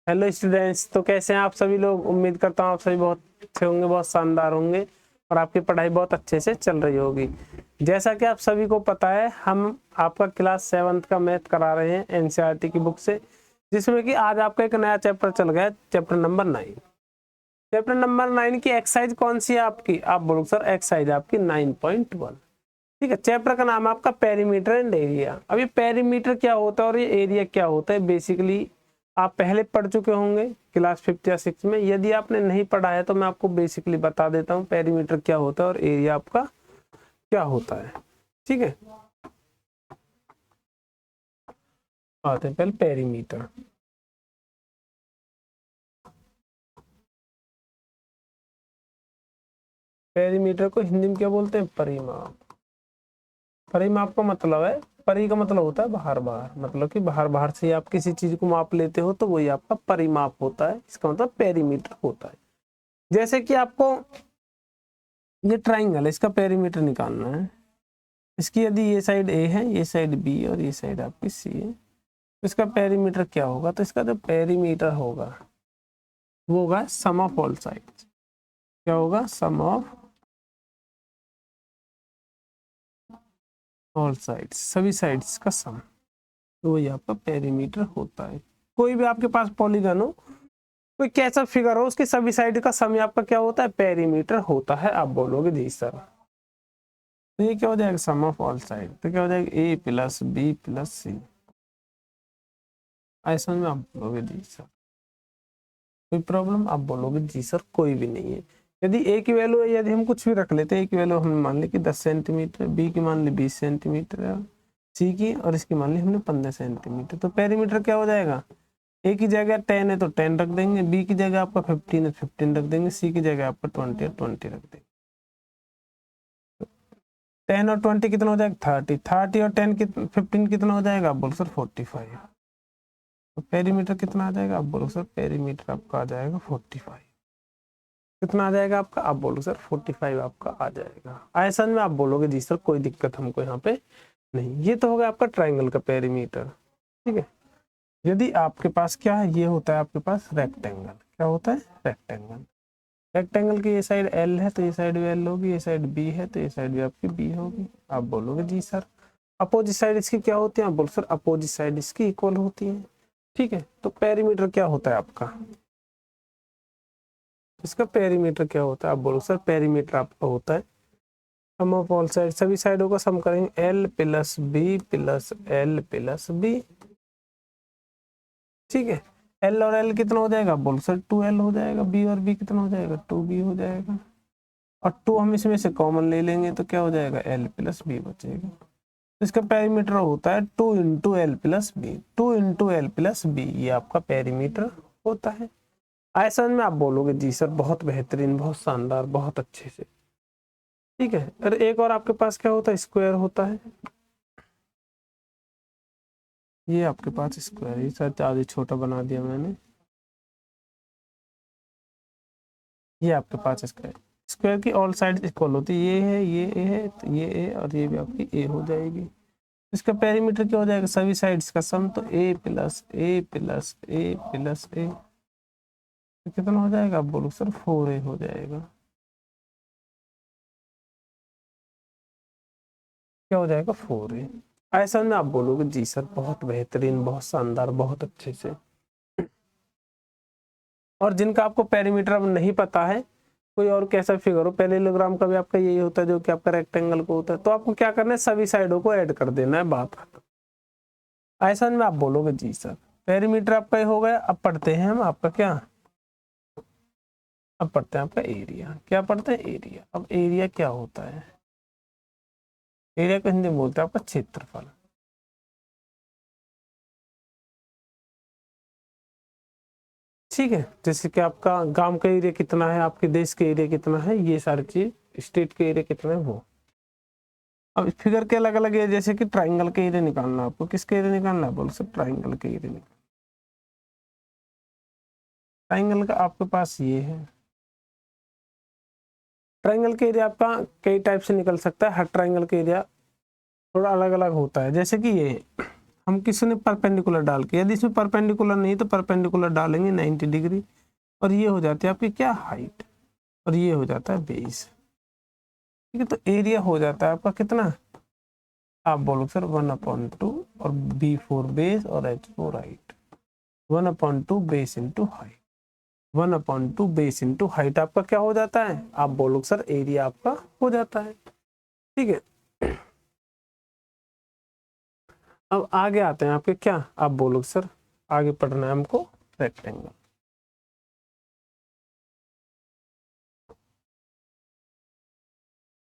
Hello students, तो कैसे हैं आप सभी लोग। उम्मीद करता हूँ आप सभी बहुत अच्छे होंगे, बहुत शानदार होंगे और आपकी पढ़ाई बहुत अच्छे से चल रही होगी। जैसा कि आप सभी को पता है, हम आपका क्लास 7th का मैथ करा रहे हैं एनसीईआरटी की बुक से, जिसमें कि आज आपका एक नया चैप्टर चल गया है, चैप्टर नंबर 9। चैप्टर नंबर 9 की एक्सरसाइज कौन सी है आपकी? आप बोलो सर, एक्सरसाइज आपकी 9.1। ठीक है, चैप्टर का नाम है आपका पेरीमीटर एंड एरिया। अब ये पेरीमीटर क्या होता है और ये एरिया क्या होता है, बेसिकली आप पहले पढ़ चुके होंगे क्लास 5th या 6th में। यदि आपने नहीं पढ़ा है तो मैं आपको बेसिकली बता देता हूँ पेरीमीटर क्या होता है और एरिया आपका क्या होता है। ठीक है, आते हैं पहले पेरीमीटर। पेरीमीटर को हिंदी में क्या बोलते हैं? परिमाप। परिमाप का मतलब है, परी का मतलब होता है बाहर बाहर, मतलब कि बाहर बाहर से आप किसी चीज को माप लेते हो तो वही आपका परिमाप होता है। इसका मतलब पेरीमीटर होता है। जैसे कि आपको ये ट्राइंगल है, इसका पेरीमीटर निकालना है। इसकी यदि ये साइड ए है, ये साइड बी और ये साइड आपकी सी है, तो इसका पेरीमीटर क्या होगा? तो इसका जो पेरीमीटर होगा वो होगा सम ऑफ ऑल साइड्स। क्या होगा? सम ऑफ ऑल साइड्स, सभी साइड्स का सम, तो वही आपका पेरीमीटर होता है। कोई भी आपके पास पॉलीगन हो, कोई कैसा फिगर हो, उसके सभी साइड का सम आपका क्या होता है? पेरीमीटर होता है। आप बोलोगे जी सर, तो ये क्या हो जाएगा? सम ऑफ ऑल साइड, तो क्या हो जाएगा? ए प्लस बी प्लस सी। ऐसा में आप बोलोगे जी सर कोई प्रॉब्लम? आप बोलोगे जी सर कोई भी नहीं है। यदि ए की वैल्यू है, यदि हम कुछ भी रख लेते हैं, ए की वैल्यू हमने मान ली कि 10 सेंटीमीटर, बी की मान ली 20 सेंटीमीटर, सी की और इसकी मान ली हमने 15 सेंटीमीटर, तो पेरीमीटर क्या हो जाएगा? ए की जगह 10 है तो 10 रख देंगे, बी की जगह आपका 15 है 15 रख देंगे, सी की जगह आपका 20 है 20 रख देंगे। 10 और 20 कितना हो जाएगा? 30। 30 और 15 कितना हो जाएगा? आप बोलो सर 45। तो पेरीमीटर कितना आ जाएगा? आप बोलो सर पेरीमीटर आपका आ जाएगा 45। कितना आ जाएगा आपका? आप बोलो सर 45 आपका आ जाएगा। ऐसा में आप बोलोगे जी सर कोई दिक्कत हमको यहाँ पे नहीं। ये तो होगा आपका ट्राइंगल का पेरीमीटर। ठीक है, यदि आपके पास क्या है, ये होता है आपके पास रेक्टेंगल। क्या होता है? रेक्टेंगल। रेक्टेंगल की ये साइड एल है तो ये साइड भी एल होगी, ये साइड बी है तो ये साइड भी आपकी बी होगी। आप बोलोगे जी सर अपोजिट साइड इसकी क्या होती है? आप बोलो सर अपोजिट साइड इसकी इक्वल होती है। ठीक है, तो पेरीमीटर क्या होता है आपका? इसका पेरीमीटर क्या होता है? आप बोलो सर पेरीमीटर आपका होता है सम ऑफ ऑल साइड, सभी साइडों का सम करेंगे, L plus B plus L plus B. ठीक है, एल और एल कितना हो जाएगा? बोलो सर 2l हो जाएगा, बी और बी कितना हो जाएगा? 2b हो जाएगा, और 2 हम इसमें से कॉमन ले लेंगे तो क्या हो जाएगा? एल प्लस बी बचेगा। तो इसका पेरीमीटर होता है 2 into L plus B, 2 into L plus B, ये आपका पेरीमीटर होता है। ऐसा में आप बोलोगे जी सर बहुत बेहतरीन, बहुत शानदार, बहुत अच्छे से। ठीक है, और एक और आपके पास क्या होता है? स्क्वायर होता है। ये आपके पास स्क्वायर, ये सर ज्यादा छोटा बना दिया मैंने। ये आपके पास स्क्वायर, स्क्वायर की ऑल साइड इक्वल होती है। ये है, ये ए है तो ये ए और ये भी आपकी ए हो जाएगी। इसका पेरीमीटर क्या हो जाएगा? सभी साइड्स का सम, तो ए प्लस ए प्लस ए प्लस ए, तो कितना हो जाएगा? आप बोलो सर 4a हो जाएगा। क्या हो जाएगा? 4a। ऐसा में आप बोलोगे जी सर बहुत बेहतरीन, बहुत शानदार, बहुत अच्छे से। और जिनका आपको पेरीमीटर अब नहीं पता है, कोई और कैसा फिगर हो, पैरेललोग्राम का भी आपका यही होता है जो कि आपका रेक्टेंगल को होता है, तो आपको क्या करना है? सभी साइडों को ऐड कर देना है, बात खत्म। ऐसा में आप बोलोगे जी सर पेरीमीटर आपका ये हो गया। अब पढ़ते हैं हम आपका क्या, अब पढ़ते हैं आपका एरिया। क्या पढ़ते हैं? एरिया। अब एरिया क्या होता है? एरिया को हिंदी में बोलते हैं आपका क्षेत्रफल। ठीक है, जैसे कि आपका गांव का एरिया कितना है, आपके देश का एरिया कितना है, ये सारी चीज, स्टेट का एरिया कितना है वो। अब फिगर के अलग अलग है, जैसे कि ट्राइंगल का एरिया निकालना, आपको किसका एरिया निकालना है? बोल सब ट्राइंगल का एरिया। ट्राइंगल का आपके पास ये है, ट्राइंगल का एरिया आपका कई टाइप से निकल सकता है। हर ट्राइंगल का एरिया थोड़ा अलग अलग होता है। जैसे कि ये हम किसने परपेंडिकुलर डाल के, यदि इसमें परपेंडिकुलर नहीं तो परपेंडिकुलर डालेंगे 90 डिग्री, और ये हो जाती है आपकी क्या हाइट, और ये हो जाता है बेस। ठीक है, तो एरिया हो जाता है आपका कितना, आप बोलो सर 1/2 और B4 बेस और H4 height, 1/2 base into height, 1/2 base into height आपका क्या हो जाता है, आप बोलो सर एरिया आपका हो जाता है। ठीक है, अब आगे आते हैं आपके क्या, आप बोलो सर आगे पढ़ना है हमको रेक्टेंगल।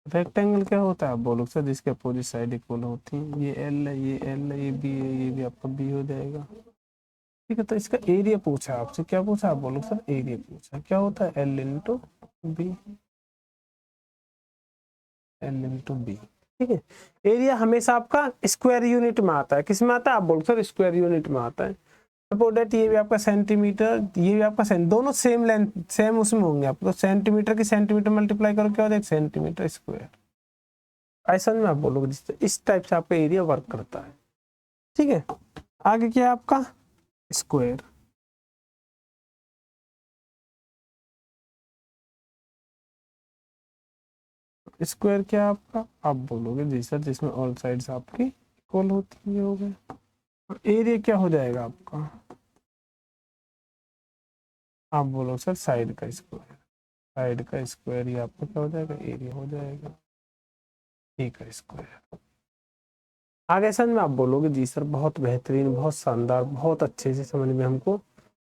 रेक्टेंगल क्या होता है, आप बोलो सर जिसके अपोजिट साइड इक्वल होती हैं, ये एल है, ये एल है, ये बी है, ये भी आपका बी हो जाएगा। ठीक है, तो इसका एरिया पूछा आपसे, क्या पूछा, आप बोलो सर एरिया पूछा, क्या होता है L into B, L into B. ठीक है, एरिया हमेशा आपका स्क्वायर यूनिट में आता है, किस में आता है, आप बोलो सर स्क्वायर यूनिट में आता है। सपोज दैट ये भी आपका सेंटीमीटर, ये भी आपका दोनों सेम लेंथ सेम उसमें होंगे, आपको सेंटीमीटर की सेंटीमीटर मल्टीप्लाई करो क्या हो जाएगा, सेंटीमीटर स्क्वायर। ऐसा में आप बोलोगे इस टाइप से आपका एरिया वर्क करता है। ठीक है, आगे क्या है आपका स्क्वायर, स्क्वायर क्या है आपका, आप बोलोगे जी सर जिसमें ऑल साइड्स आपकी इक्वल होती है, हो गए। और एरिया क्या हो जाएगा आपका, आप बोलो सर साइड का स्क्वायर, साइड का स्क्वायर ही आपका क्या हो जाएगा, एरिया हो जाएगा। ठीक है, स्क्वायर। आगे समझ में आप बोलोगे जी सर बहुत बेहतरीन, बहुत शानदार, बहुत अच्छे से समझ में हमको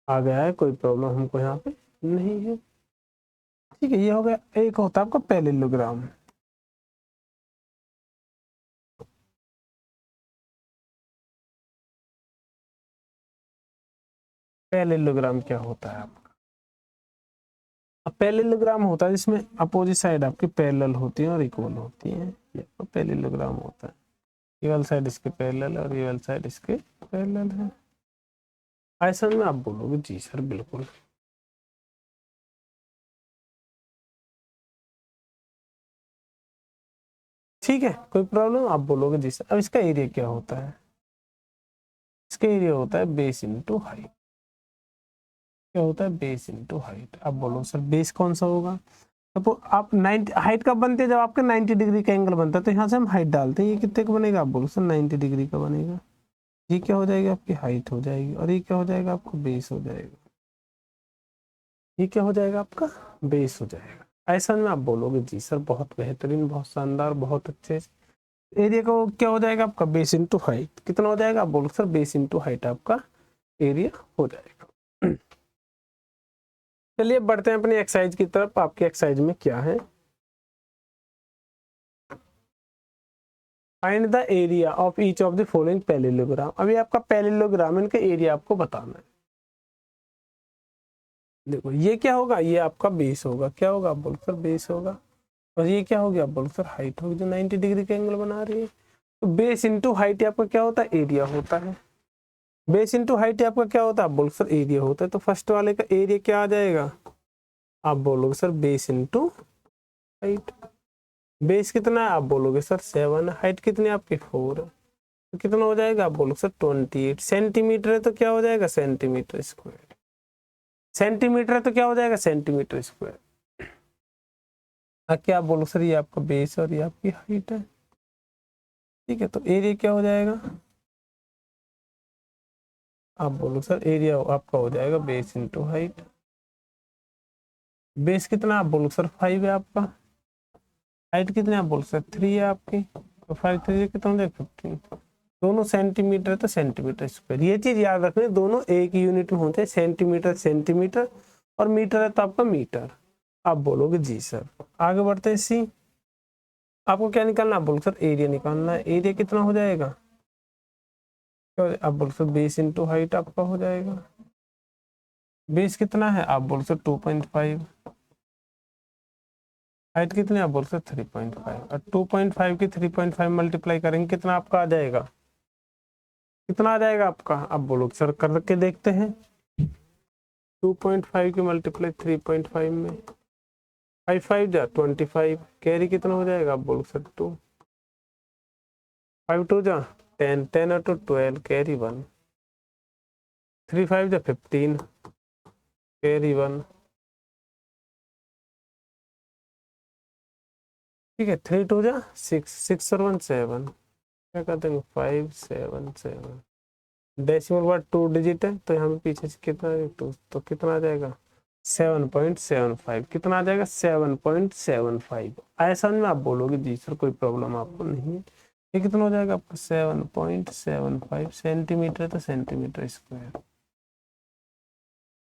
आ गया है, कोई प्रॉब्लम हमको यहाँ पे नहीं है। ठीक है, ये हो गया। एक होता है आपका पैरेललोग्राम। पैरेललोग्राम क्या होता है आपका, अब पैरेललोग्राम होता है जिसमें अपोजिट साइड आपकी पैरेलल होती है और इक्वल होती है, ये आपका पैरेललोग्राम होता है। ये वाली साइड इसके पैरेलल और ये वाली साइड इसके पैरेलल है। ऐसा में आप बोलोगे जी सर बिल्कुल। ठीक है, कोई प्रॉब्लम, आप बोलोगे जी सर। अब इसका एरिया क्या होता है, इसका एरिया होता है बेस इंटू हाइट। क्या होता है, बेस इंटू हाइट। अब बोलो सर बेस कौन सा होगा, तो आप 90 हाइट कब बनती है, जब आपके 90 डिग्री का एंगल बनता है, तो यहाँ से हम हाइट डालते हैं, ये कितने का बनेगा, आप बोलो सर 90 डिग्री का बनेगा। ये क्या हो जाएगी आपकी हाइट हो जाएगी, और ये क्या हो जाएगा आपका बेस हो जाएगा, ये क्या हो जाएगा आपका बेस हो जाएगा। ऐसा में आप बोलोगे जी सर बहुत बेहतरीन, बहुत शानदार, बहुत अच्छे। एरिया को क्या हो जाएगा आपका बेस इंटू हाइट, कितना हो जाएगा, आप बोलो सर बेस इंटू हाइट आपका एरिया हो जाएगा। चलिए बढ़ते हैं अपनी एक्सरसाइज की तरफ। आपकी एक्सरसाइज में क्या है, find the area of each of the following parallelogram. अभी आपका पैरेललोग्राम, इनका एरिया आपको बताना है। देखो ये क्या होगा, ये आपका बेस होगा, क्या होगा, आप बोलो सर बेस होगा। और ये क्या हो गया, आप बोलो सर हाइट होगी जो 90 डिग्री का एंगल बना रही है। तो बेस इंटू हाइट आपका क्या होता है, एरिया होता है। बेस इंटू हाइट आपका क्या होता है, आप बोलो सर एरिया होता है। तो फर्स्ट वाले का एरिया क्या आ जाएगा, आप बोलोगे sir base into height. Base कितना है, आप बोलोगे सर 7, हाइट कितनी आपकी 4 है, तो कितना हो जाएगा, आप बोलो सर 28 सेंटीमीटर है, तो क्या हो जाएगा सेंटीमीटर स्क्वायर। सेंटीमीटर है तो क्या हो जाएगा सेंटीमीटर स्क्वायर। क्या आप बोलो सर ये आपका बेस और ये आपकी हाइट है। ठीक है, तो एरिया क्या हो जाएगा, आप बोलो सर एरिया आपका हो जाएगा बेस इंटू हाइट। बेस कितना, आप बोलो सर 5 है आपका। हाइट कितनी, आप बोलो सर 3 है आपकी। तो 5 3 कितना हो जाएगा 15। दोनों सेंटीमीटर तो सेंटीमीटर स्क्वायर, ये चीज याद रखना, दोनों एक ही यूनिट में होते हैं, सेंटीमीटर सेंटीमीटर, और मीटर है तो आपका मीटर। आप बोलोगे जी सर। आगे बढ़ते हैं सी। आपको क्या निकालना, आप बोलो सर एरिया निकालना है। एरिया कितना हो जाएगा, आप बोलो सर बेस इंटू हाइट आपका हो जाएगा। बेस कितना है, आप बोलो सर 2.5। हाइट कितनी, आप बोलो सर 3.5। और 2.5 की 3.5 मल्टीप्लाई करेंगे कितना आपका आ जाएगा, कितना आ जाएगा आपका, आप बोलो सर करके देखते हैं। 2.5 की मल्टीप्लाई 3.5 में 5 5 जा 25, कैरी कितना हो जाएगा, आप बोलो सर 2, 5 2 जा 10, 10 और 2 12, कैरी 1, 3 5 जा 15, कैरी 1, ठीक है। 3 2 जा 6, 6 और 1 7, क्या कर देंगे 5 7 7। डेसिमल बाद 2 डिजिट है तो यहाँ पे पीछे से कितना है 2, तो कितना आ जाएगा 7.75, कितना आ जाएगा 7.75। ऐसा में आप बोलोगे जी सर कोई प्रॉब्लम आपको नहीं है। ये कितना हो जाएगा आपका 7.75 सेंटीमीटर, तो सेंटीमीटर स्क्वायर।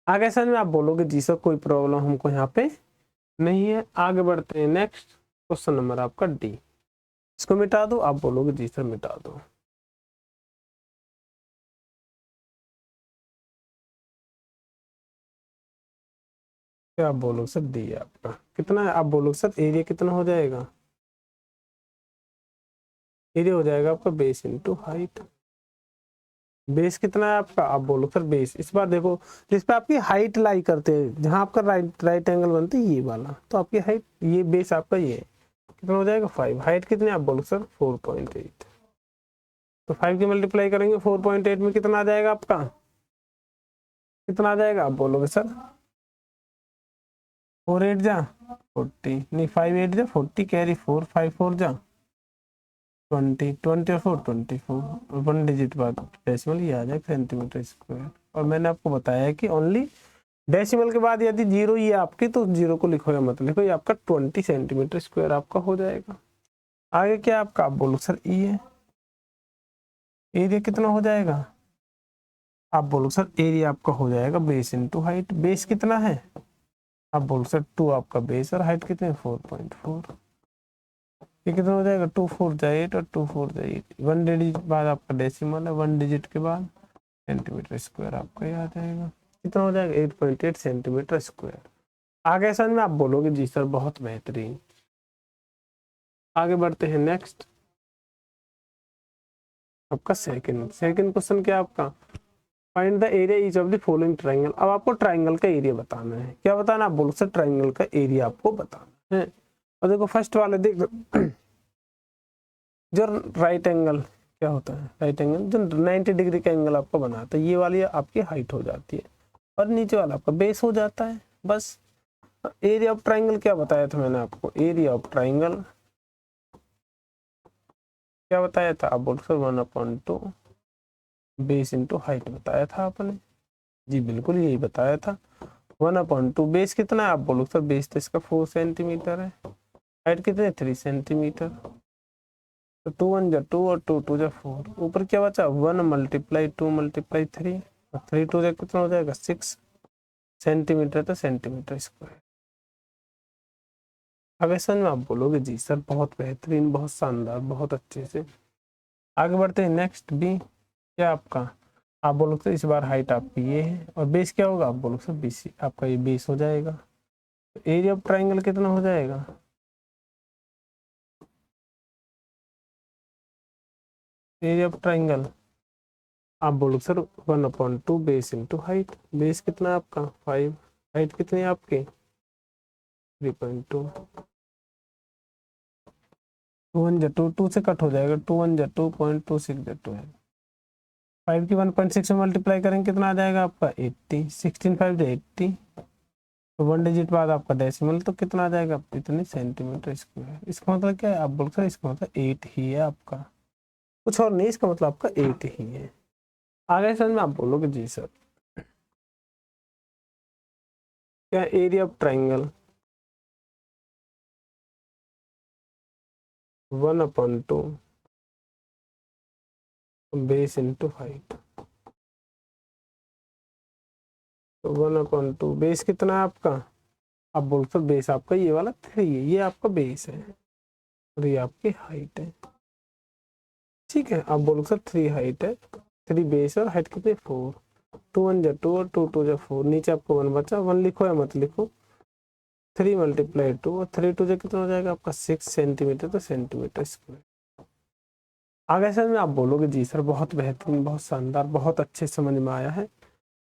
आगे समझ में आप बोलोगे जी सर कोई प्रॉब्लम हमको यहाँ पे नहीं है। आगे बढ़ते हैं नेक्स्ट क्वेश्चन नंबर आपका डी। इसको मिटा दो, आप बोलोगे जी सर मिटा दो। क्या आप बोलोगे सर डी है आपका, कितना है आप बोलोगे सर एरिया कितना हो जाएगा, एरिया हो जाएगा आपका बेस इंटू हाइट। बेस कितना है आपका, आप बोलो सर बेस। इस बार देखो जिस पे आपकी हाइट लाई करते हैं, जहां आपका राइट एंगल बनते है ये वाला, तो आपकी हाइट ये बेस आपका ये कितना हो जाएगा 5। हाइट कितनी आप बोलो सर 4.8, तो 5 की मल्टीप्लाई करेंगे 4.8 में कितना आ जाएगा आपका, कितना आ जाएगा आप बोलोगे सर 4 8 जा 40, नहीं 5 8 जा 40, कैरी 4, 5 4 जा 20, 20 और 4 24, 1 डिजिट बाद डेसिमल ये आ जाएगा सेंटीमीटर स्क्वायर। और मैंने आपको बताया है कि ओनली डेसिमल के बाद यदि जीरो ही है आपकी तो जीरो को लिखो या मत लिखो, ये आपका 20 सेंटीमीटर स्क्वायर आपका हो जाएगा। आगे क्या आपका, आप बोलो सर ई है, एरिया कितना हो जाएगा, आप बोलो सर एरिया आपका हो जाएगा बेस इंटू हाइट। बेस कितना है, आप बोलो सर 2 आपका बेस और हाइट कितने 4.4, ये कितना हो जाएगा 2 4 जा 8 और 2 4 जा 8, 1 डिजिट बाद आपका डेसिमल है, 1 डिजिट के बाद सेंटीमीटर स्क्वायर आपका ये आ जाएगा, कितना हो जाएगा 8.8 सेंटीमीटर स्क्वायर। आगे समझ में आप बोलोगे जी सर बहुत बेहतरीन। आगे बढ़ते हैं नेक्स्ट आपका सेकंड क्वेश्चन क्या आपका, find the area each of the following triangle. अब आपको ट्रायंगल का एरिया बताना है, क्या बताना, आप बोलो सर ट्रायंगल का एरिया आपको बताना है। और देखो फर्स्ट वाले देख जो राइट एंगल क्या होता है, राइट एंगल जो 90 डिग्री का एंगल आपको बनाता है, ये वाली आपकी हाइट हो जाती है और नीचे वाला आपका बेस हो जाता है बस। एरिया ऑफ ट्रायंगल क्या बताया था मैंने आपको, एरिया ऑफ ट्रायंगल क्या बताया था, आप बोलो सर 1/2 बेस इंटू हाइट बताया था आपने, जी बिल्कुल यही बताया था 1/2। बेस कितना है, आप बोलो सर बेस तो इसका 4 सेंटीमीटर है, हाइट कितने 3 सेंटीमीटर, तो 2 1 जा 2 और 2 2 जा 4, ऊपर क्या बचा 1 मल्टीप्लाई 2 मल्टीप्लाई 3 और 3 2 जा कितना हो जाएगा 6 सेंटीमीटर, तो सेंटीमीटर स्क्वायर। अब ऐसा में आप बोलोगे जी सर बहुत बेहतरीन, बहुत शानदार, बहुत अच्छे से। आगे बढ़ते हैं नेक्स्ट बी, क्या आपका, आप बोलो सर इस बार हाइट आपकी ये है और बेस क्या होगा, आप बोलो सर बेस आपका ये बेस हो जाएगा। तो एरिया ऑफ ट्रायंगल कितना हो जाएगा, एरिया ऑफ ट्रायंगल आप बोलो sir 1/2 base into height. Base कितना है आपका 5, हाइट कितनी है आपकी 3.2, 2 1 जा 2 2 से कट हो जाएगा, 2 1 जा 2.26 जा 2 है, 5 की 1.6 में मल्टीप्लाई करेंगे कितना आ जाएगा आपका 80, 16 5 जा 80, तो 1 डिजिट बाद आपका डेसिमल, तो कितना आ जाएगा इतनी सेंटीमीटर स्क्वायर। इसका मतलब क्या है, आप बोल सर इसका मतलब 8 ही है आपका, कुछ और नहीं, इसका मतलब आपका 8 ही है। आगे समझ में आप बोलोगे जी सर क्या area of triangle 1/2 base into height, तो 1/2 बेस कितना है आपका, आप बोल सर बेस आपका ये वाला 3 है, ये आपका बेस है और ये आपकी हाइट है, ठीक है। आप बोलो सर 3 हाइट है, 3 बेस और हाइट कितनी 4, 2 1 जा 2 और 2 2 जा 4, नीचे आपको 1 बचा, 1 लिखो या मत लिखो, 3 मल्टीप्लाई 2 और 3 2 जा कितना हो जाएगा आपका 6 सेंटीमीटर, तो सेंटीमीटर स्क्वायर। आगे सर में आप बोलोगे जी सर बहुत बेहतरीन, बहुत शानदार, बहुत अच्छे समझ में आया है।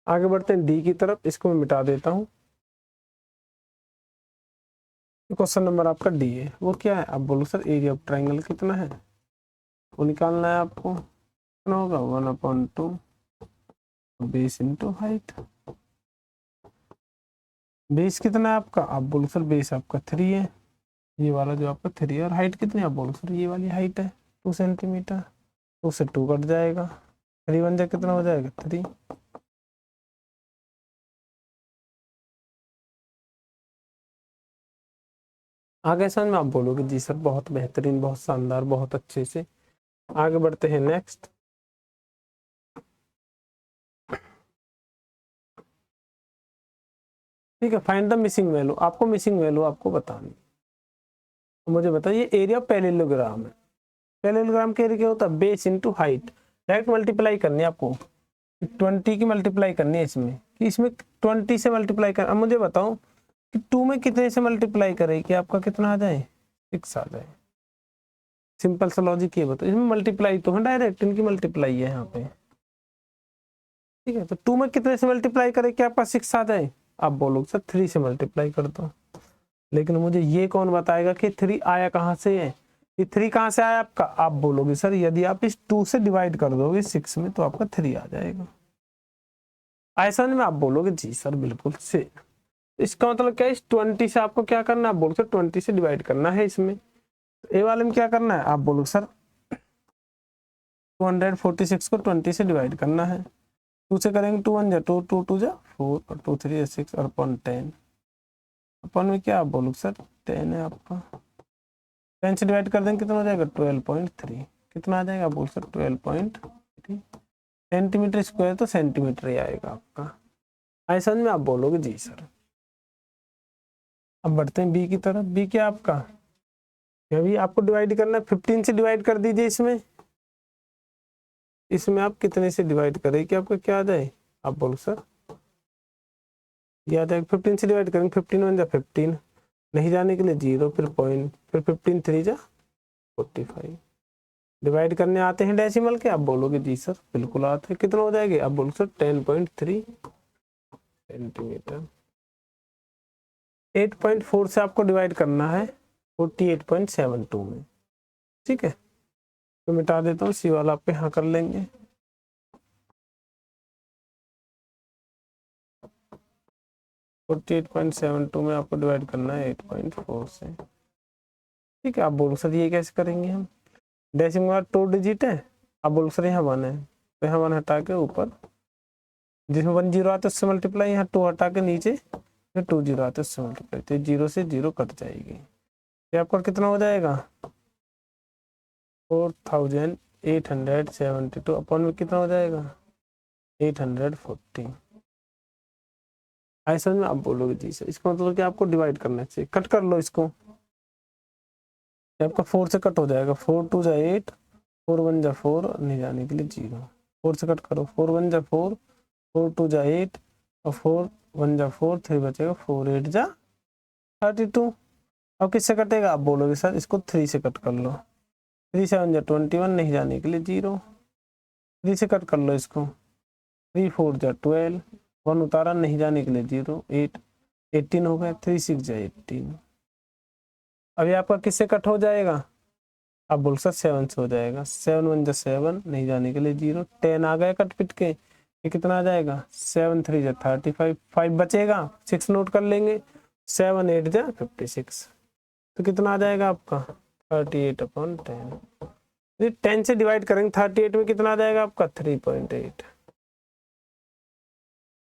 आगे बढ़ते हैं डी की तरफ, इसको मैं मिटा देता हूँ। क्वेश्चन नंबर आपका डी है, वो क्या है, आप बोलो सर एरिया ऑफ ट्रायंगल कितना है, वो निकालना है आपको। कितना होगा 1/2 बेस इंटू हाइट। बेस कितना है आपका, आप बोलो सर बेस आपका 3 है, ये वाला जो आपका 3 है, और हाइट कितनी आप बोलो सर ये वाली हाइट है 2 सेंटीमीटर, तो उससे 2 कट जाएगा, 3 1 जा कितना हो जाएगा 3। आगे समझ में आप बोलोगे जी सर बहुत बेहतरीन, बहुत शानदार, बहुत अच्छे से। आगे बढ़ते हैं नेक्स्ट। ठीक है, फाइंड द मिसिंग वैल्यू, आपको मिसिंग वैल्यू आपको बतानी। तो मुझे बताइए एरिया पैरेललोग्राम है, पैरेललोग्राम के एरिया क्या होता है, base into height, direct multiply करनी है आपको, 20 की मल्टीप्लाई करनी है इसमें, कि इसमें 20 से मल्टीप्लाई कर। अब मुझे बताओ कि 2 में कितने से मल्टीप्लाई करे कि आपका कितना आ जाए 6 आ जाए। सिंपल सा लॉजिक ये बताओ, इसमें मल्टीप्लाई तो है डायरेक्ट, इनकी मल्टीप्लाई है यहाँ पे। ठीक है, तो 2 में कितने से मल्टीप्लाई करे कि आपका 6 आ जाए, आप बोलोगे सर 3 से मल्टीप्लाई कर दो, लेकिन मुझे ये कौन बताएगा कि 3 आया कहाँ से है, ये 3 कहाँ से आया आपका, आप बोलोगे सर यदि आप इस 2 से डिवाइड कर दोगे 6 में तो आपका 3 आ जाएगा। ऐसा नहीं, आप बोलोगे जी सर बिल्कुल से। इसका मतलब क्या है, इस 20 से आपको क्या करना है, आप बोलोगे सर 20 से डिवाइड करना है इसमें, ए वाले में क्या करना है, आप बोलोगे सर 246 को 20 से डिवाइड करना है, 2 से करेंगे 2 1 जा 2 2 2 जा 4 और 2 3 जा 6 और अपन 10, अपन में क्या आप बोलोगे सर 10 है आपका, 10 से डिवाइड कर देंगे कितना हो जाएगा 12.3, कितना आ जाएगा, आप बोल सर 12.3 सेंटीमीटर स्क्वायर, तो सेंटीमीटर ही आएगा आपका। ऐसा में आप बोलोगे जी सर। अब बढ़ते हैं बी की तरफ, बी क्या आपका, अभी आपको डिवाइड करना है, 15 से डिवाइड कर दीजिए इसमें, इसमें आप कितने से डिवाइड करें कि आपका क्या आ जाए, आप बोलो सर याद है 15 से डिवाइड करेंगे, 15 1 जा 15, नहीं जाने के लिए 0, फिर पॉइंट, फिर 15 3 जा 45, डिवाइड करने आते हैं डेसिमल के, आप बोलोगे जी सर बिल्कुल आते हैं, कितना हो जाएगा, आप बोलो सर 10.3 सेंटीमीटर। 8.4 से आपको डिवाइड करना है 48.72 में, ठीक है, तो मिटा देता हूँ, सी वाला आप यहाँ कर लेंगे। फोर्टी 8.72 में आपको डिवाइड करना है 8.4 से, ठीक है। आप बोलो सर ये कैसे करेंगे हम, डेसिमल 2 डिजिट है, आप बोलो सर यहाँ 1 है, तो यहाँ 1 हटा के ऊपर जिसमें 1 0 आता है उससे मल्टीप्लाई, यहाँ 2 हटा के नीचे फिर 2 0 आता है उससे मल्टीप्लाई, तो 0 से 0 कट जाएगी, ये आपका कितना हो जाएगा 4872 अपन में कितना हो जाएगा 840। ऐसा में आप बोलोगे जी सर, इसका मतलब कि आपको डिवाइड करना चाहिए, कट कर लो इसको, आपका 4 से कट हो जाएगा, 4 2 जा 8, 4 1 जा 4, नहीं जाने के लिए 0, 4 से कट करो, 4 1 जा 4, 4 2 जा 8 और 4 1 जा 4, 3 बचेगा, 4 8 जा 32। अब किससे कटेगा, आप बोलोगे सर इसको 3 से कट कर लो, 3 7 जा 21, नहीं जाने के लिए 0, 3 से कट कर लो इसको, 3 4 जा 12, 1 उतारा, नहीं जाने के लिए 0, 8 18 हो गया, 3 6 जा 18। अभी आपका किससे कट हो जाएगा, आप बोल सर 7 से हो जाएगा, 7 1 जा 7, नहीं जाने के लिए 0, 10 आ गया कट पिट के, ये कितना आ जाएगा 7 3 जा 35, 5 बचेगा, 6 नोट कर लेंगे, 7 8 जा 56, तो कितना आ जाएगा आपका 38/10। 10 से डिवाइड करेंगे 38 में कितना आ जाएगा आपका 3.8,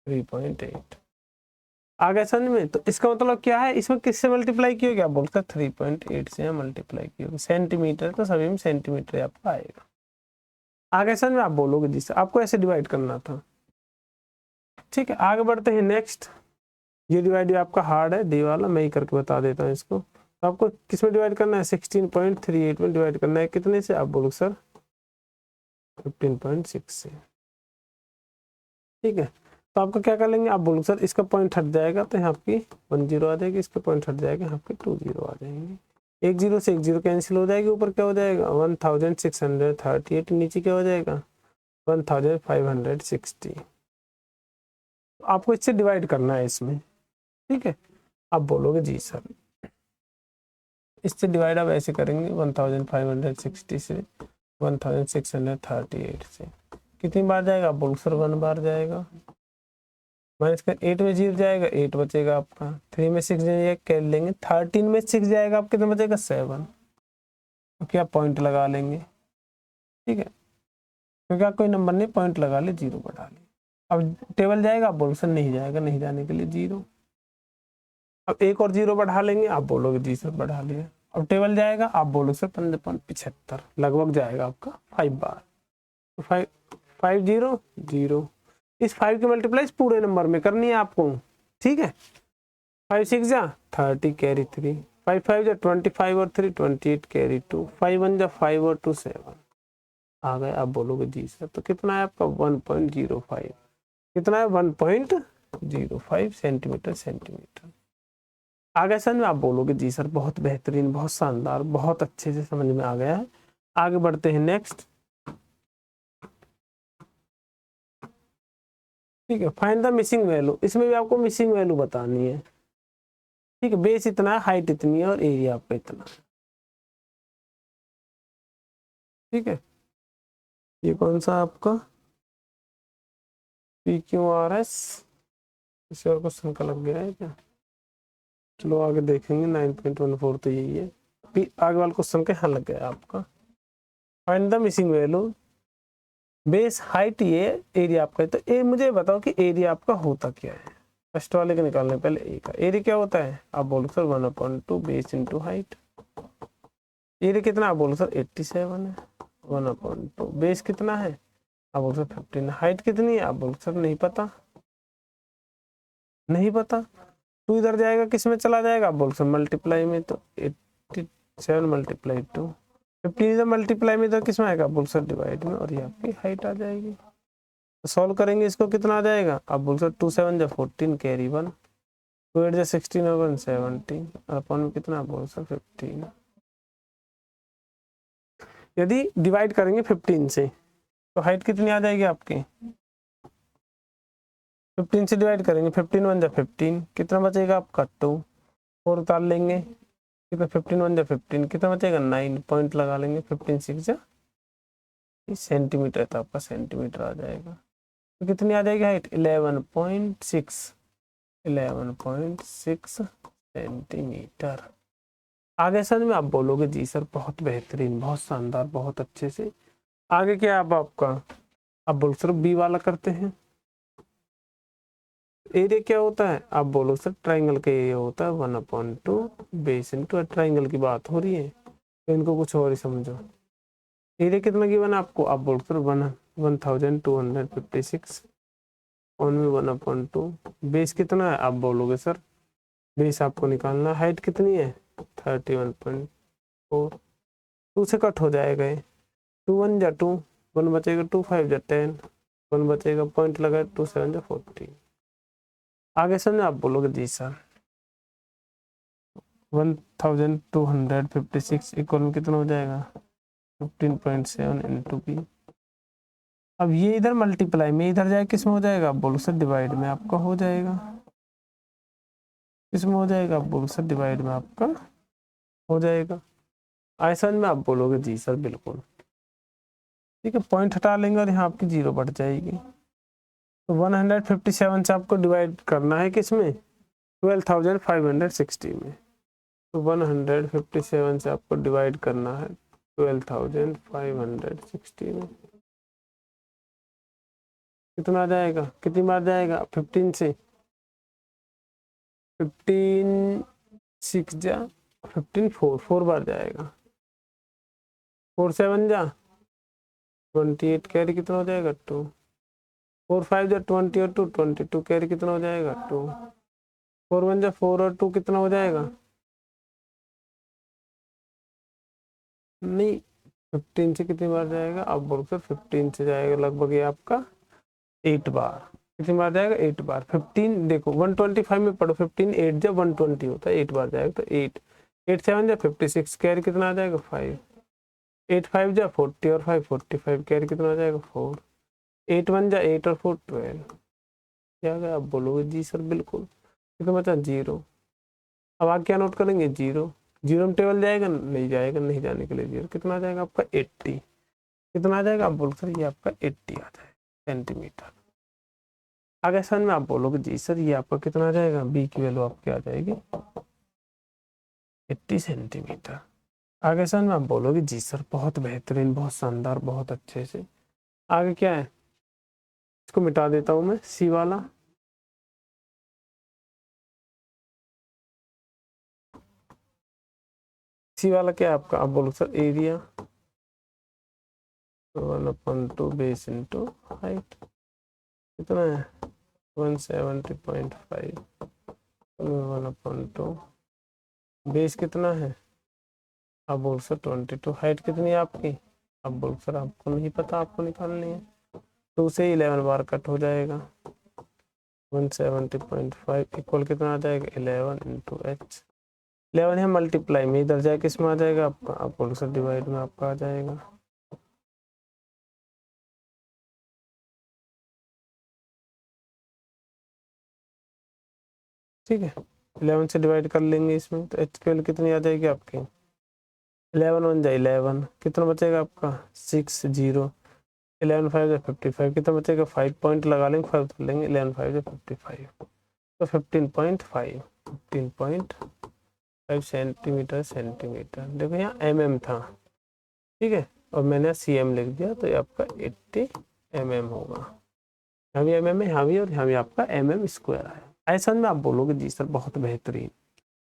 3.8 आ गया समझ में। तो इसका मतलब क्या है, इसमें किससे मल्टीप्लाई किया गया, बोलता 3.8 से मल्टीप्लाई किया, सेंटीमीटर तो सभी में सेंटीमीटर आपका आएगा। आगे समझ में, आप बोलोगे जिससे आपको ऐसे डिवाइड करना था, ठीक है। आगे बढ़ते हैं नेक्स्ट, ये डिवाइड आपका हार्ड है डी वाला, मैं ही करके बता देता हूँ इसको। तो आपको किस में डिवाइड करना है 16.38 में डिवाइड करना है, कितने से, आप बोलो सर 15.6 से, ठीक है। तो आपको क्या कर लेंगे, आप बोलो सर इसका पॉइंट हट जाएगा तो यहाँ आपकी 1 0 आ जाएगी, इसका पॉइंट हट जाएगा यहाँ आपके 2 0 आ जाएंगे, 1 0 से 1 0 कैंसिल हो जाएगी, ऊपर क्या हो जाएगा 1638, नीचे क्या हो जाएगा 1560। आपको इससे डिवाइड करना है इसमें, ठीक है। आप बोलोगे जी सर इससे डिवाइड आप ऐसे करेंगे 1560 से, 1638 से कितनी बार जाएगा? आप बोलो सर 1 बार जाएगा। माइनस कर 8 में 0 जाएगा, 8 बचेगा आपका। 3 में 6 जाएगा, कर लेंगे। 13 में 6 जाएगा, आप कितना बचेगा? 7। क्योंकि आप पॉइंट लगा लेंगे, ठीक है, क्योंकि आप कोई नंबर नहीं, पॉइंट लगा ले, 0 बढ़ा ले। अब टेबल जाएगा, आप बोलो सर नहीं जाएगा, नहीं जाने के लिए 0। अब एक और 0 बढ़ा लेंगे, आप बोलोगे जी सर बढ़ा लिया। अब टेबल जाएगा, आप बोलो सर 15.75 लगभग जाएगा आपका 5 बार। तो 5 5 0 0। इस 5 की मल्टीप्लाई पूरे नंबर में करनी है आपको, ठीक है। 5 6 जा 30 कैरी 3, 5 5 जा 25 और 3 28 कैरी 2, 5 1 जा 5 और 2 7 आ गए। आप बोलोगे जी सर तो कितना है आपका? 1.05। कितना है? 1.05 सेंटीमीटर। आगे समझ में? आप बोलोगे जी सर बहुत बेहतरीन, बहुत शानदार, बहुत अच्छे से समझ में आ गया है। आगे बढ़ते हैं नेक्स्ट, ठीक है। Find the missing value. इसमें भी आपको मिसिंग वैल्यू बतानी है, ठीक है। बेस इतना है, हाइट इतनी है और एरिया आपका इतना है, ठीक है। ये कौन सा आपका PQRS? किसी और क्वेश्चन का लग गया है क्या? चलो आगे देखेंगे। 9.14 तो यही है। आगे वाले क्वेश्चन का यहाँ लग गया आपका। Find the missing value, base, height, ये एरिया आपका है। तो ए मुझे बताओ कि एरिया आपका होता क्या है। फर्स्ट वाले के निकालने पहले ए का एरिया क्या होता है। आप बोलो sir 1/2 base into height. Area कितना? आप बोलो सर 87 है। 1/2 बेस कितना है? आप बोलो सर 15। हाइट कितनी है? आप बोलो सर नहीं पता, नहीं पता। 2 इधर जाएगा, किस में चला जाएगा? आप बोलो सर मल्टीप्लाई में, तो 87 मल्टीप्लाई 2। 15 इधर मल्टीप्लाई में, इधर किस में आएगा? आप बोलो सर डिवाइड में, और ये आपकी हाइट आ जाएगी। तो सॉल्व करेंगे इसको, कितना आ जाएगा? आप बोलो सर 2 7 जा 14 कैरी 1, 2 8 जा 16 और 1 17 और अपन में कितना? आप बोलो सर 15। यदि डिवाइड करेंगे 15 से तो हाइट कितनी आ जाएगी आपकी? 15 से डिवाइड करेंगे, 15 1 जा 15, कितना बचेगा आपका? 2। 4 उतार लेंगे, कितना? 15 1 जा 15, कितना बचेगा? 9। पॉइंट लगा लेंगे, 15 6 जा सेंटीमीटर, तो आपका सेंटीमीटर आ जाएगा। तो कितनी आ जाएगी हाइट? 11.6 सेंटीमीटर। आगे समझ में? आप बोलोगे जी सर बहुत बेहतरीन, बहुत शानदार, बहुत अच्छे से। आगे क्या अब आपका? आप बोलो सर बी वाला करते हैं। एरिया क्या होता है? आप बोलो सर ट्राइंगल का एरिया होता है 1/2 बेस इंटू, ट्राइंगल की बात हो रही है तो इनको कुछ और ही समझो। एरिया कितना गिवन है आपको? आप बोलो सर 1256 और 1/2। बेस कितना है? आप बोलोगे सर बेस आपको निकालना। हाइट कितनी है? 31.4। 2 से कट हो जाएगा, 2 1 जा 2, 1 बचेगा, 2 5 जा 10, 1 बचेगा, पॉइंट लगा, 2 7 जा 14। आगे समझे? आप बोलोगे जी सर 1256 इक्वल में कितना हो जाएगा? 15.7 इंटू बी। अब ये इधर मल्टीप्लाई में, इधर जाए किस में हो जाएगा? आप बोलो सर डिवाइड में आपका हो जाएगा। किस में हो जाएगा? आप बोलो सर डिवाइड में आपका हो जाएगा। ऐसा में? आप बोलोगे जी सर बिल्कुल, ठीक है। पॉइंट हटा लेंगे और यहाँ आपकी 0 बढ़ जाएगी। तो 157 से आपको डिवाइड करना है किस में? 12,560 में। तो 157 से आपको डिवाइड करना है 12,560 में। कितना आ जाएगा? कितनी बार जाएगा? 15 से 15 6 जा 15 4 बार जाएगा। 4 7 जा 28 कैरी कितना हो जाएगा? 2। 4 5 जा 20 और 2 22 कैरी कितना हो जाएगा? 2। 4 1 जा 4 और 2 कितना हो जाएगा? नहीं, 15 से कितनी बार जाएगा? आप बोलो सर 15 से जाएगा लगभग ये आपका 8 बार। कितनी बार जाएगा? 8 बार। 15 देखो 125 में पढ़ो, 15 8 जब 120 होता है, 8 बार जाएगा तो 8 8 7 जा 56 कैरी कितना आ जाएगा? 5। 8 5 जा 40 और 5 45 कैरी कितना आ जाएगा? 4। 8 1 जा 8 और 4 12। क्या गया? आप बोलोगे जी सर बिल्कुल। कितना बचा? 0। अब आगे क्या नोट करेंगे? 0 में टेबल जाएगा? नहीं जाएगा, नहीं जाने के लिए 0। कितना आ जाएगा आपका? 80। कितना आ जाएगा, आप बोलो सर ये आपका 80 आ जाएगा सेंटीमीटर। आगे सन में आप बोलोगे जी सर ये आपका कितना आ जाएगा, बी की वैल्यू आपकी आ जाएगी 80 सेंटीमीटर। आगे सन में आप बोलोगे जी सर बहुत बेहतरीन, बहुत शानदार, बहुत अच्छे से। आगे क्या है, इसको मिटा देता हूं मैं, सी वाला। सी वाला क्या है आपका, आप बोलो sir area 1/2 base into height, कितना है 170.5 1/2 बेस कितना है, आप बोल सर 22। हाइट कितनी है आपकी, आप बोल सर आपको नहीं पता, आपको निकालनी है। 2 से 11 बार कट हो जाएगा, 170.5 इक्वल कितना आ जाएगा 11 इंटू एच। 11 है मल्टीप्लाई में, इधर जाए किस में आ जाएगा आपका, आप बोल सर डिवाइड में आपका आ जाएगा। ठीक है, 11 से डिवाइड कर लेंगे इसमें, तो एच की वैल्यू कितनी आ जाएगी आपकी, 11 1 जाए 11, कितना बचेगा आपका 6 0, 11 5 जा 55, कितना बचेगा 5 पॉइंट लगा लेंगे, 5 कर लेंगे, 11 5 जा 55, तो 15.5 15.5 सेंटीमीटर। सेंटीमीटर देखो यहाँ mm था, ठीक है, और मैंने cm लिख दिया, तो ये आपका 80 mm होगा। यहाँ भी mm है, यहाँ भी, और यहाँ भी आपका mm स्क्वायर है। ऐसा में आप बोलोगे जी सर बहुत बेहतरीन।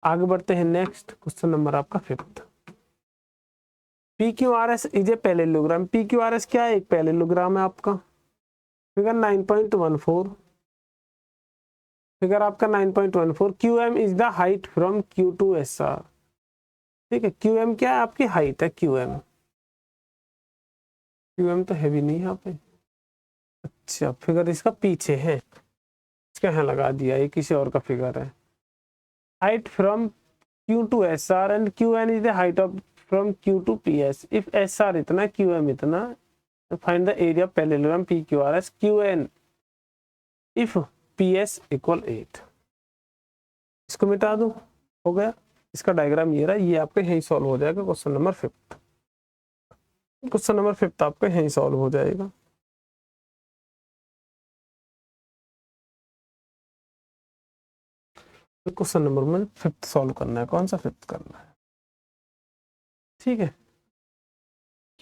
आगे बढ़ते हैं, नेक्स्ट क्वेश्चन नंबर आपका 5th। P Q R S is a parallelogram. P Q R S क्या है, एक पैरेललोग्राम है आपका। फिगर 9.14, फिगर आपका 9.14। Q M is the height from Q to S R. ठीक है, क्यू एम क्या है आपकी हाइट है, क्यू एम। क्यू एम तो हैवी नहीं है यहाँ पे। अच्छा, फिगर इसका पीछे है, इसका यहाँ लगा दिया, ये किसी और का फिगर है। Height from Q to S R and Q N is the height of from Q to P S. If S R इतना, क्यू एम इतना, find the area parallelogram P Q R S Q N if P S equal 8। इसको मिटा दूं, हो गया। इसका diagram ये रहा, ये आपके यहीं सॉल्व हो जाएगा। क्वेश्चन नंबर 5, क्वेश्चन नंबर 5 आपका यहीं सॉल्व हो जाएगा। क्वेश्चन नंबर में 5th सॉल्व करना है, कौन सा 5th करना है, ठीक है।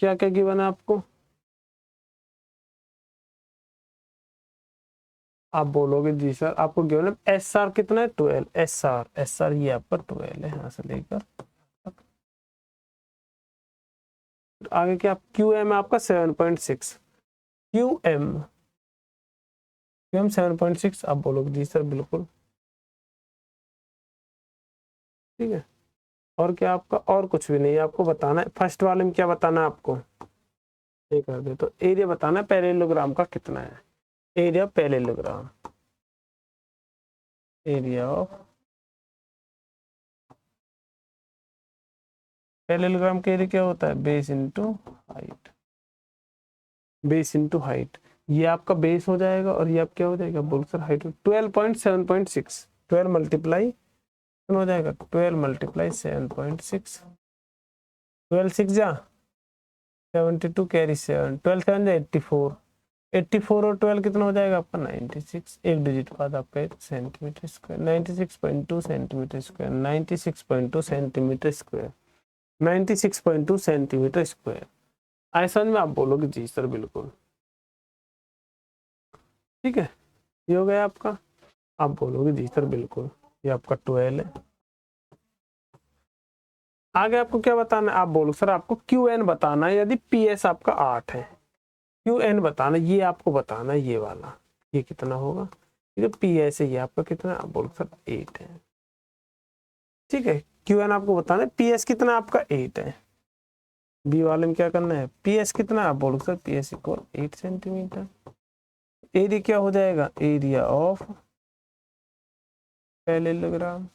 क्या क्या गिवन है आपको, आप बोलोगे जी सर आपको गिवन है एस आर कितना है 12, एस आर ये आपका 12 है, यहाँ से लेकर आगे क्या, क्यू एम आपका 7.6, क्यू एम 7.6, आप बोलोगे जी सर बिल्कुल, ठीक है। और क्या आपका, और कुछ भी नहीं है आपको बताना है। फर्स्ट वाले में क्या बताना है आपको, ये कर दे, तो एरिया बताना है पैरेललोग्राम का कितना है। Area parallelogram, area of parallelogram के एरिया क्या होता है, base into height, base into height. ये आपका बेस हो जाएगा, और ये आप क्या हो जाएगा, बोल सर हाइट 12.7.6, 12 मल्टीप्लाई हो जाएगा, 12 मल्टीप्लाई 7.6, 12 6 जा 72 कैरी 7, 12 7 जा 84, 84 और 12 कितना हो जाएगा आपका 96, एक डिजिट बाद आपका centimetre square, 96.2 centimetre square, 96.2 centimetre square, 96.2 centimetre square. ऐसा में आप बोलोगे जी सर बिल्कुल, ठीक है, ये हो गया आपका। आप बोलोगे जी सर बिल्कुल, ये आपका 12 है। आगे आपको क्या बताना है, आप बोलो सर आपको क्यू एन बताना है, यदि पी एस आपका 8 है, क्यू एन बताना, ये आपको बताना है, ये वाला ये कितना होगा, ये पी एस है ये आपका कितना, आप बोलो सर 8 है, ठीक है। क्यू एन आपको बताना है, पी एस कितना आपका 8 है। बी वाले में क्या करना है, पी एस कितना, आप बोलो sir P S equal 8 centimetre. Area क्या हो जाएगा, area of parallelogram,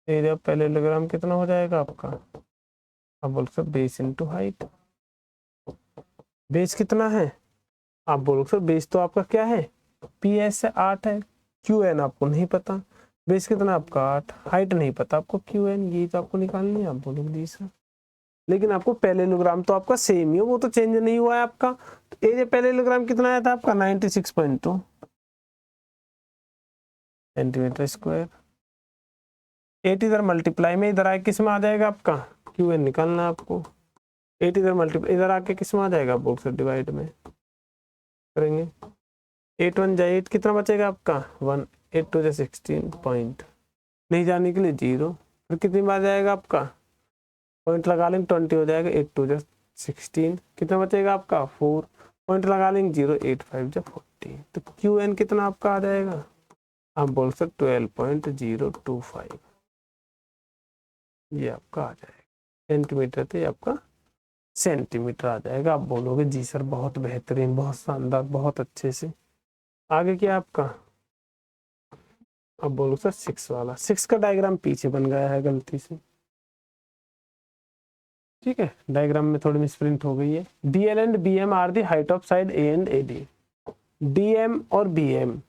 area parallelogram कितना हो जाएगा आपका, आप बोल sir base into height. Base कितना है, आप बोलो सर बेस तो आपका क्या है, पी एस से 8 है, क्यू एन आपको नहीं पता, बेस कितना आपका 8, हाइट नहीं पता आपको, क्यू एन ये तो आपको निकालनी है। आप बोलोगे जी सर, लेकिन आपको पैरेललोग्राम तो आपका सेम ही है, वो तो चेंज नहीं हुआ है आपका। तो एरिया पैरेललोग्राम कितना आया था आपका 96.2 सेंटीमीटर स्क्वायर। 8 इधर मल्टीप्लाई में इधर आए किस में आ जाएगा आपका, क्यू एन निकालना है आपको। 8 इधर मल्टीप्लाई इधर आके किस में आ जाएगा, बोल से डिवाइड में करेंगे। 8 1 जा 8 कितना बचेगा आपका 1, 8 2 जा 16 पॉइंट नहीं जाने के लिए 0, फिर कितनी बार जाएगा आपका पॉइंट लगा लेंगे 20 हो जाएगा। 8 2 जा 16 कितना बचेगा आपका 4 पॉइंट लगा लेंगे 0, 8 5 जा 40। तो क्यू एन कितना आपका आ जाएगा, आप बोल सकते 12.025 ये आपका आ जाएगा सेंटीमीटर, तो ये आपका सेंटीमीटर आ जाएगा। आप बोलोगे जी सर बहुत बेहतरीन, बहुत शानदार, बहुत अच्छे से। आगे क्या आपका, अब बोलो सर 6 वाला, 6 का डायग्राम पीछे बन गया है गलती से, ठीक है, डायग्राम में थोड़ी मिसप्रिंट हो गई है। DL and BM are the height of side A and AD. DM और बीएम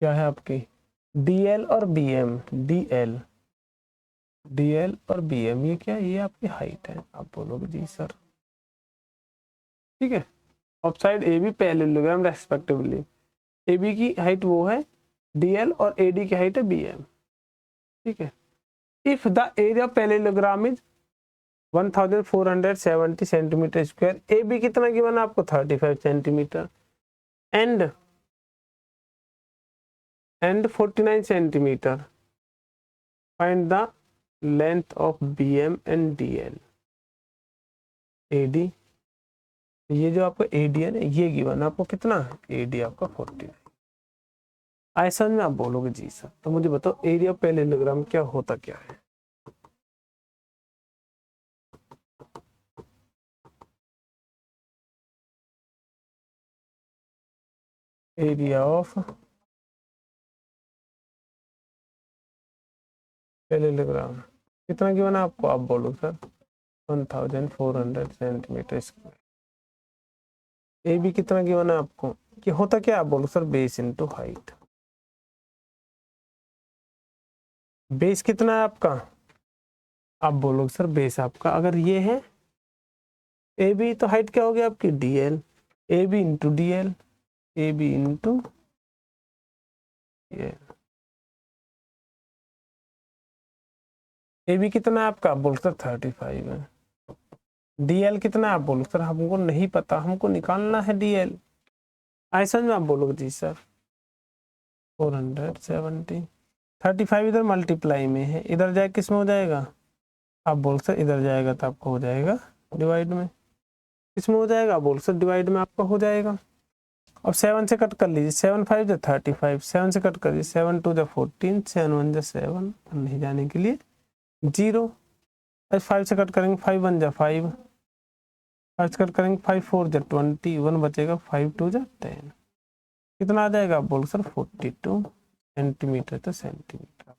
क्या है आपकी, डीएल और बीएम, डीएल और बीएम ये क्या है, ये आपकी हाइट है। आप बोलोगे जी सर, ठीक है, of side A B parallelogram respectively. A B की हाइट वो है डीएल और एडी की हाइट है बीएम, ठीक है। If the area of parallelogram is 1470 centimetre square, A B कितना गिवन है आपको 35 centimetre and 49 centimetre, find the length of BM and DL. AD ये जो आपका एडी है ना ये गिवन आपको कितना, एडी आपका 49। ऐसा में आप बोलोगे जी सर, तो मुझे बताओ एरिया पैरेललोग्राम क्या होता क्या है। एरिया ऑफ पैरेललोग्राम कितना गिवन है आपको, आप बोलो sir 1400 centimetre square. A B कितना गिवन है आपको, कि होता क्या, आप बोलो sir base into height. Base कितना है आपका, आप बोलोगे सर बेस आपका अगर ये है ए बी तो हाइट क्या हो गया आपकी DL, A B into DL, A B into A B कितना है आपका, आप बोलो सर 35 है। डीएल कितना है, आप बोलो सर हमको नहीं पता, हमको निकालना है डीएल। ऐसा में आप बोलोगे जी सर 470, 35 इधर मल्टीप्लाई में है, इधर जाए किस में हो जाएगा, आप बोल सर इधर जाएगा तो आपको हो जाएगा डिवाइड में, किस में हो जाएगा, आप बोल सर डिवाइड में आपका हो जाएगा। अब 7 से कट कर लीजिए, 7 5 जा 35, 7 से कट कर लीजिए, 7 2 जा 14, 7 1 जा 7, नहीं जाने के लिए 0। 5 से कट करेंगे 5 1 जा 5, 5 से कट करेंगे 5 4 जा 20, 1 बचेगा 5 2 जा 10, कितना आ जाएगा, आप बोल सर 42 सेंटीमीटर तो सेंटीमीटर।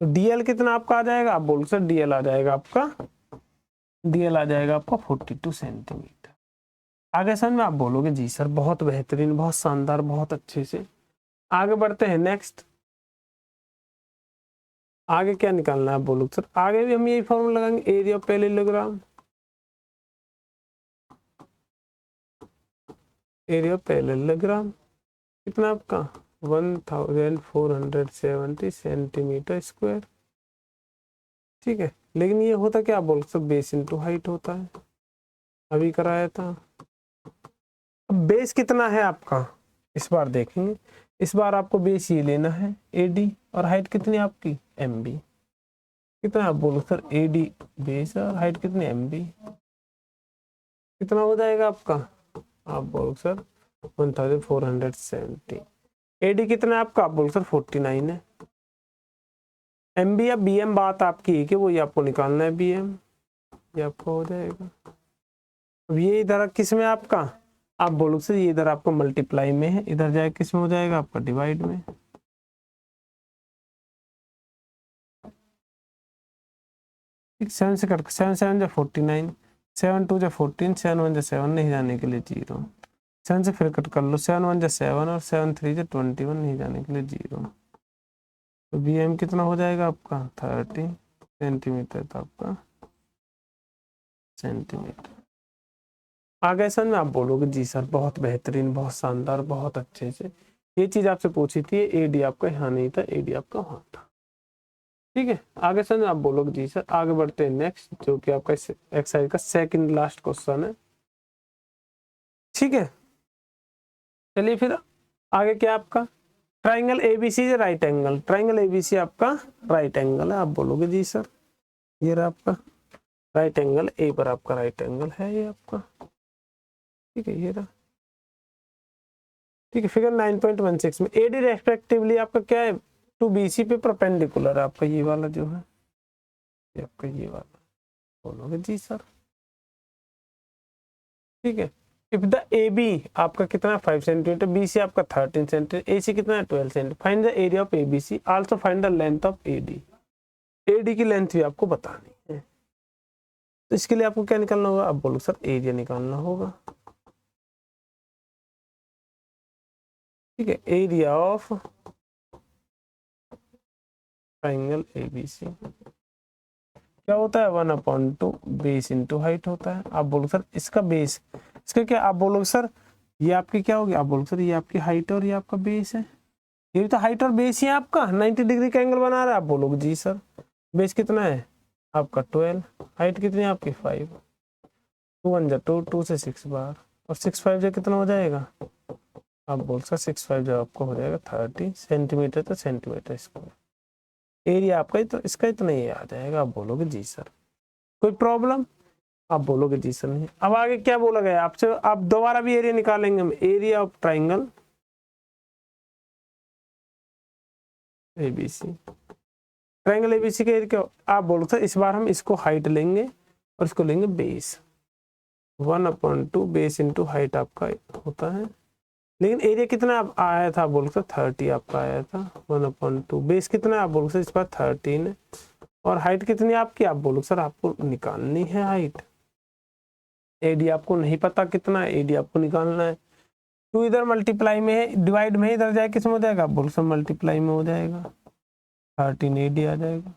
तो डीएल कितना आपका आ जाएगा, आप बोल सर डीएल आ जाएगा आपका, डीएल आ जाएगा आपका 42 सेंटीमीटर। आगे समझ में आप बोलोगे जी सर बहुत बेहतरीन, बहुत शानदार, बहुत अच्छे से। आगे बढ़ते हैं नेक्स्ट, आगे क्या निकालना है, आप बोलोगे सर आगे भी हम यही फॉर्मूला लगाएंगे, area of parallelogram, area of parallelogram कितना आपका 1470 सेंटीमीटर स्क्वायर, ठीक है। लेकिन ये होता क्या, आप बोल सकते बेस इंटू हाइट होता है, अभी कराया था। अब बेस कितना है आपका, इस बार देखेंगे, इस बार आपको बेस ये लेना है एडी, और हाइट कितनी आपकी एम बी, कितना आप बोलो सर एडी बेस और हाइट कितनी एम बी, कितना हो जाएगा आपका, आप बोलो सर 1470। एडी कितना है आपका, आप बोलो सर 49 है। एम बी या बी एम बात आपकी है कि वो ये आपको निकालना है बी एम, ये आपको हो जाएगा। अब ये इधर किस में आपका, आप बोलो सर ये इधर आपको मल्टीप्लाई में है, इधर जाए किस में हो जाएगा आपका डिवाइड में। 7 से कट 7 7 जा 49, 7 2 जा 14, 7 1 जा 7, नहीं जाने के लिए 0। 7 से फिर कट कर लो, 7 1 जा 7 और 7 3 जा 21, नहीं जाने के लिए 0। तो बी एम कितना हो जाएगा आपका 30 सेंटीमीटर था आपका सेंटीमीटर। आगे समझ में? आप बोलोगे जी सर बहुत बेहतरीन, बहुत शानदार, बहुत अच्छे से। ये चीज आपसे पूछी थी, एडी आपका यहाँ नहीं था, एडी आपका वहां था। ठीक है, आगे समझ में? आप बोलोगे जी सर। आगे बढ़ते हैं नेक्स्ट, जो कि आपका एक्सरसाइज का सेकंड लास्ट क्वेश्चन है। ठीक है, चलिए फिर आगे क्या आपका ट्राइंगल एबीसी है राइट एंगल। ट्राइंगल एबीसी आपका राइट एंगल है। आप बोलोगे जी सर ये रहा आपका राइट एंगल, ए पर आपका राइट एंगल है ये आपका। ठीक है, ये रहा। ठीक है, फिगर 9.16 में एडी रेस्पेक्टिवली आपका क्या है, टू बीसी पे परपेंडिकुलर है आपका ये वाला जो है, ये आपका ये वाला। बोलोगे जी सर। ठीक है, इफ द ए बी आपका कितना 5 सेंटीमीटर, बी सी आपका 13 सेंटीमीटर, ए सी कितना है 12 centimetre, find the area of A B C, also find the length of A D. A D की लेंथ भी आपको बतानी है, तो इसके लिए आपको क्या निकालना होगा? आप बोलो सर एरिया निकालना होगा। ठीक है, एरिया ऑफ ट्राइंगल एबीसी क्या होता है 1/2 बेस इंटू हाइट होता है। आप बोलो सर इसका बेस, इसका क्या? आप बोलोगे सर ये आपकी क्या होगी? आप बोलो सर ये आपकी हाइट और ये आपका बेस है। ये तो हाइट और बेस ही है आपका, 90 डिग्री का एंगल बना रहा है। आप बोलोगे जी सर बेस कितना है आपका 12, हाइट कितनी है आपकी 5, 2 1 2, 2 से 6 बार, और 6 5 जो कितना हो जाएगा? आप बोल सर 6 5 जो आपको हो जाएगा 30 सेंटीमीटर, तो सेंटीमीटर स्क्वायर। एरिया आपका तो इसका इतना ही आ जाएगा। आप बोलोगे जी सर। कोई प्रॉब्लम? आप बोलोगे जी सर नहीं। अब आगे क्या बोला गया आपसे? आप दोबारा भी एरिया निकालेंगे हम, area of triangle ABC. Triangle ABC का एरिया, आप बोलो सर इस बार हम इसको हाइट लेंगे और इसको लेंगे बेस, 1/2 बेस इंटू हाइट आपका होता है। लेकिन एरिया कितना आया था? आप बोलो सर 30 आपका आया था, 1/2 बेस कितना है? आप बोलो सर इस बार 13 है, और हाइट कितनी आपकी? आप बोलो सर आपको निकालनी है हाइट। एडी आपको नहीं पता कितना है, एडी आपको निकालना है। टू इधर मल्टीप्लाई में है, डिवाइड में इधर जाए किस में हो जाएगा? आप बोलो सर मल्टीप्लाई में हो जाएगा, 13 एडी आ जाएगा।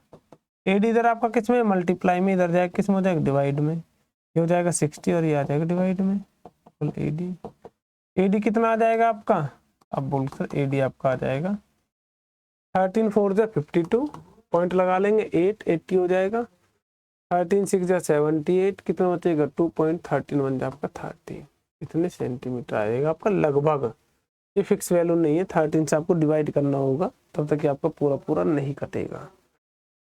एडी इधर आपका किस में? मल्टीप्लाई में, इधर जाए किस में हो जाएगा? डिवाइड में। ये हो जाएगा 60 और ये आ जाएगा डिवाइड में। एडी एडी कितना आ जाएगा आपका? आप बोलो सर एडी आपका आ जाएगा 13 4 जा 52, पॉइंट लगा लेंगे 8 80 हो जाएगा, 13 6 जा 78, कितना बचेगा 2.13 जा आपका 30, इतने सेंटीमीटर आएगा आपका लगभग। ये फिक्स वैल्यू नहीं है, 13 से आपको डिवाइड करना होगा तब तक कि आपका पूरा पूरा नहीं कटेगा।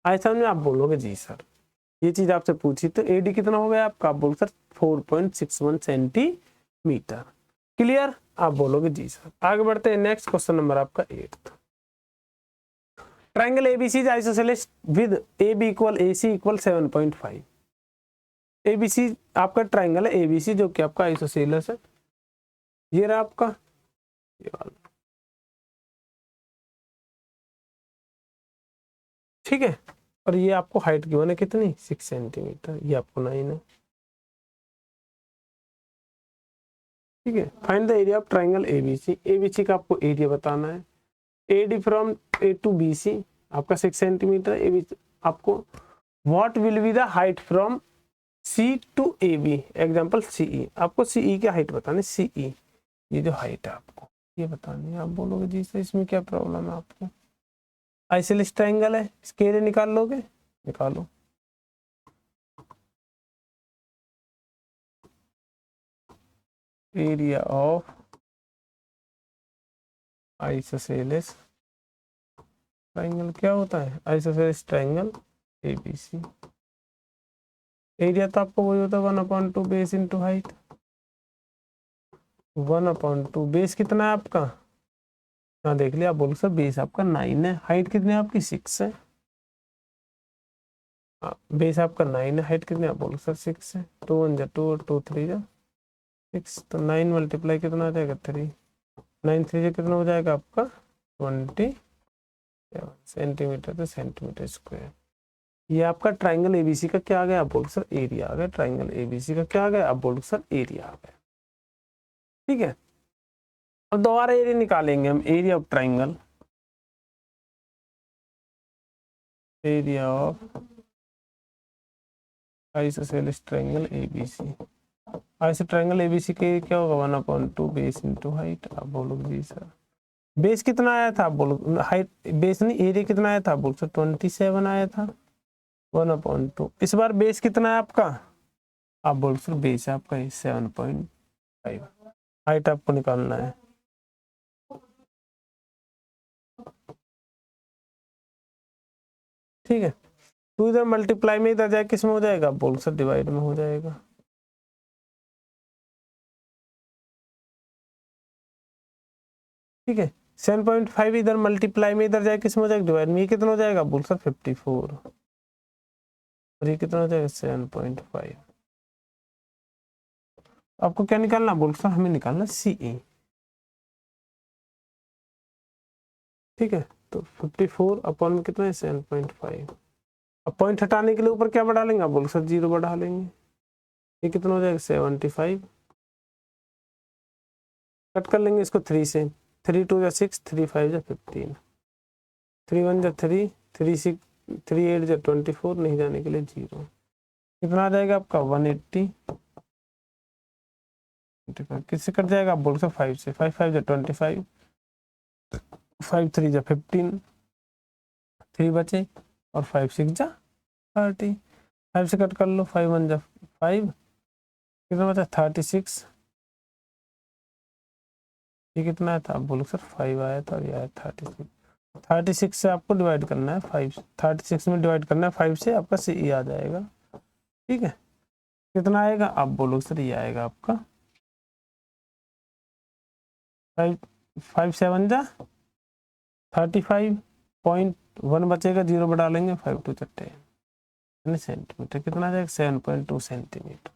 ऐसा में आप बोलोगे जी सर ये चीज आपसे पूछी तो एडी कितना हो गया आपका? आप बोलो सर 4.61 सेंटीमीटर। क्लियर? आप बोलोगे जी सर। आगे बढ़ते हैं नेक्स्ट क्वेश्चन नंबर आपका 8। Triangle ABC isosceles with AB equal AC equal 7.5। ABC आपका ट्राइंगल है एबीसी जो कि आपका आइसोसेलेस है, ये रहा आपका ये वाला। ठीक है, और ये आपको हाइट गिवन है कितनी 6 सेंटीमीटर, ये आपको 9 है। ठीक है, find the area of triangle ABC. ABC का आपको एरिया बताना है। AD from A to BC आपका 6 सेंटीमीटर। एबीसी आपको what will be the height from C to A B, example CE. आपको सीई की हाइट बतानी, सीई ये जो हाइट है आपको ये बतानी है। आप बोलोगे जी सर इसमें क्या प्रॉब्लम है आपको? आइसोसेलेस ट्रायंगल है, इसके एरिया निकाल लोगे? निकालो। एरिया ऑफ आइसोसेलेस ट्रायंगल क्या होता है? Isosceles triangle ABC. एरिया तो आपको वही होता है 1/2 बेस इंटू हाइट। 1/2 बेस कितना है आपका? हाँ देख लिया। आप बोलो सर बेस आपका 9 है, हाइट कितनी है आपकी 6 है। बेस आपका 9 है, हाइट कितनी? आप बोलो सर 6 है। 2 1 जा 2 और 2 3 जा 6, तो 9 मल्टीप्लाई कितना आ जाएगा 3, 9 3 जा कितना हो जाएगा आपका 27 सेंटीमीटर, तो सेंटीमीटर स्क्वायर। ये आपका ट्राइंगल एबीसी का क्या आ गया? आप बोलो सर एरिया आ गया। ट्राइंगल एबीसी का क्या आ गया? आप बोलो सर एरिया आ गया। ठीक है, अब दोबारा एरिया निकालेंगे हम। Area of triangle, area of isosceles triangle ABC. Iso triangle ABC के क्या होगा 1/2 बेस इंटू हाइट। आप बोलोगे जी सर बेस कितना आया था, आप बोलो हाइट बेस नहीं एरिया कितना आया था, आप बोलो सर 27 आया था 1/2। इस बार बेस कितना है आपका, आप बोलो सर बेस है आपका 7.5। हाइट आपको निकालना है। ठीक है, तो इधर मल्टीप्लाई में इधर जाए किस में हो जाएगा, बोल सर डिवाइड में हो जाएगा। ठीक है 7.5 इधर मल्टीप्लाई में इधर जाए किस में हो जाएगा, डिवाइड में। ये कितना हो जाएगा, बोल सर 54 और ये कितना हो जाएगा 7.5। आपको क्या निकालना, बोल सर हमें निकालना सी ए। ठीक है तो 54 अपॉन में कितना है 7.5। अब पॉइंट हटाने के लिए ऊपर क्या बढ़ा लेंगे, आप बोल सर 0 बढ़ा लेंगे। ये कितना हो जाएगा 75। कट कर लेंगे इसको 3 से, 3 2 जा 6, 3 5 जा 15, 3 1 जा 3, 3 6 3 8 जा 24, नहीं जाने के लिए 0। कितना आ जाएगा आपका 180। किससे कट जाएगा, आप बोल सकते 5 से, 5 5 जा 25, 5 3 जा 15, 3 बचे और 5 6 जा 30। 5 से कट कर लो, 5 1 जा 5, कितना बचा 36। ये कितना आया था, आप बोलो सर 5 आया था और ये आया 36। 36 से आपको डिवाइड करना है 5, 36 में डिवाइड करना है 5 से, आपका सी आ जाएगा। ठीक है कितना आएगा, आप बोलो सर ये आएगा आपका 5 5 7 जा 35.1 बचेगा, 0 बढ़ा लेंगे, 5 2 10 सेंटीमीटर, कितना आ जाएगा 7.2 सेंटीमीटर।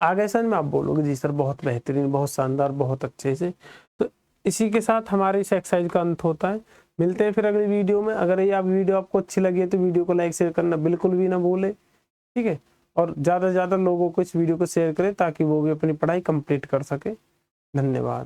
आगे समझ में, आप बोलोगे जी सर बहुत बेहतरीन, बहुत शानदार, बहुत अच्छे से। तो इसी के साथ हमारे इस एक्सरसाइज का अंत होता है। मिलते हैं फिर अगली वीडियो में। अगर ये आप वीडियो आपको अच्छी लगी है तो वीडियो को लाइक शेयर करना बिल्कुल भी ना भूले। ठीक है और ज़्यादा से ज़्यादा लोगों को इस वीडियो को शेयर करें ताकि वो भी अपनी पढ़ाई कंप्लीट कर सके। धन्यवाद।